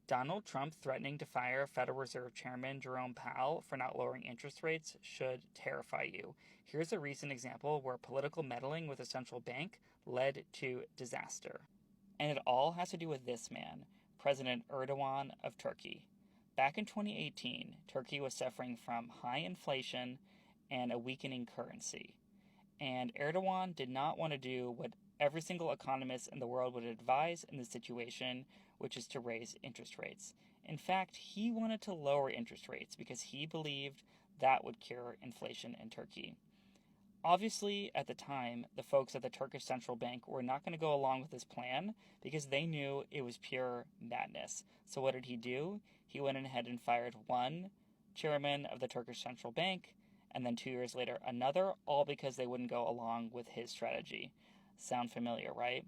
Donald Trump threatening to fire Federal Reserve Chairman Jerome Powell for not lowering interest rates should terrify you. Here's a recent example where political meddling with a central bank led to disaster. And it all has to do with this man, President Erdogan of Turkey. Back in 2018, Turkey was suffering from high inflation and a weakening currency. And Erdogan did not want to do what every single economist in the world would advise in this situation, which is to raise interest rates. In fact, he wanted to lower interest rates because he believed that would cure inflation in Turkey. Obviously, at the time, the folks at the Turkish Central Bank were not going to go along with this plan because they knew it was pure madness. So, what did he do? He went ahead and fired one chairman of the Turkish Central Bank, and then 2 years later, another, all because they wouldn't go along with his strategy. Sound familiar, right?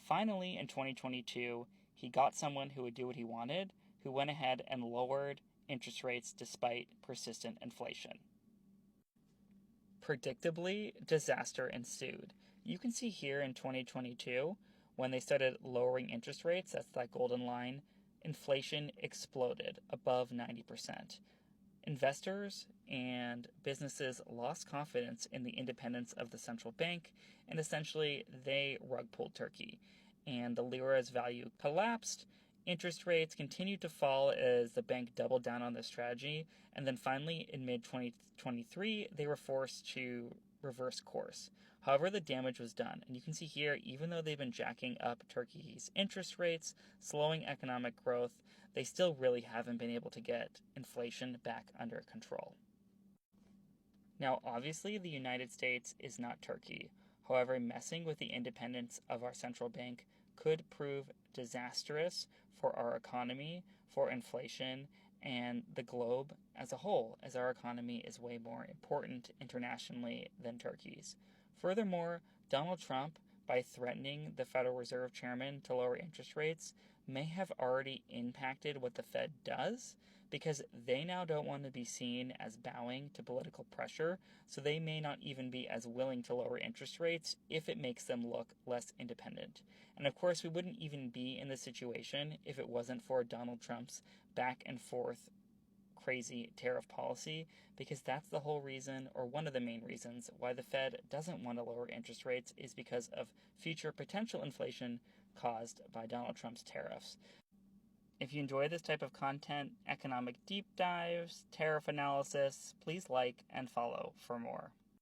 Finally, in 2022, he got someone who would do what he wanted, who went ahead and lowered interest rates despite persistent inflation. Predictably, disaster ensued. You can see here in 2022, when they started lowering interest rates, that's that golden line, inflation exploded above 90%. Investors and businesses lost confidence in the independence of the central bank, and essentially they rug pulled Turkey. And the lira's value collapsed. Interest rates continued to fall as the bank doubled down on this strategy, and then finally in mid 2023, they were forced to reverse course. However, the damage was done, and you can see here, even though they've been jacking up Turkey's interest rates, slowing economic growth, they still really haven't been able to get inflation back under control. Now, obviously, the United States is not Turkey. However, messing with the independence of our central bank could prove disastrous for our economy, for inflation, and the globe as a whole, as our economy is way more important internationally than Turkey's. Furthermore, Donald Trump, by threatening the Federal Reserve Chairman to lower interest rates, may have already impacted what the Fed does because they now don't want to be seen as bowing to political pressure, so they may not even be as willing to lower interest rates if it makes them look less independent. And of course, we wouldn't even be in this situation if it wasn't for Donald Trump's back and forth crazy tariff policy, because that's the whole reason, or one of the main reasons, why the Fed doesn't want to lower interest rates is because of future potential inflation caused by Donald Trump's tariffs. If you enjoy this type of content, economic deep dives, tariff analysis, please like and follow for more.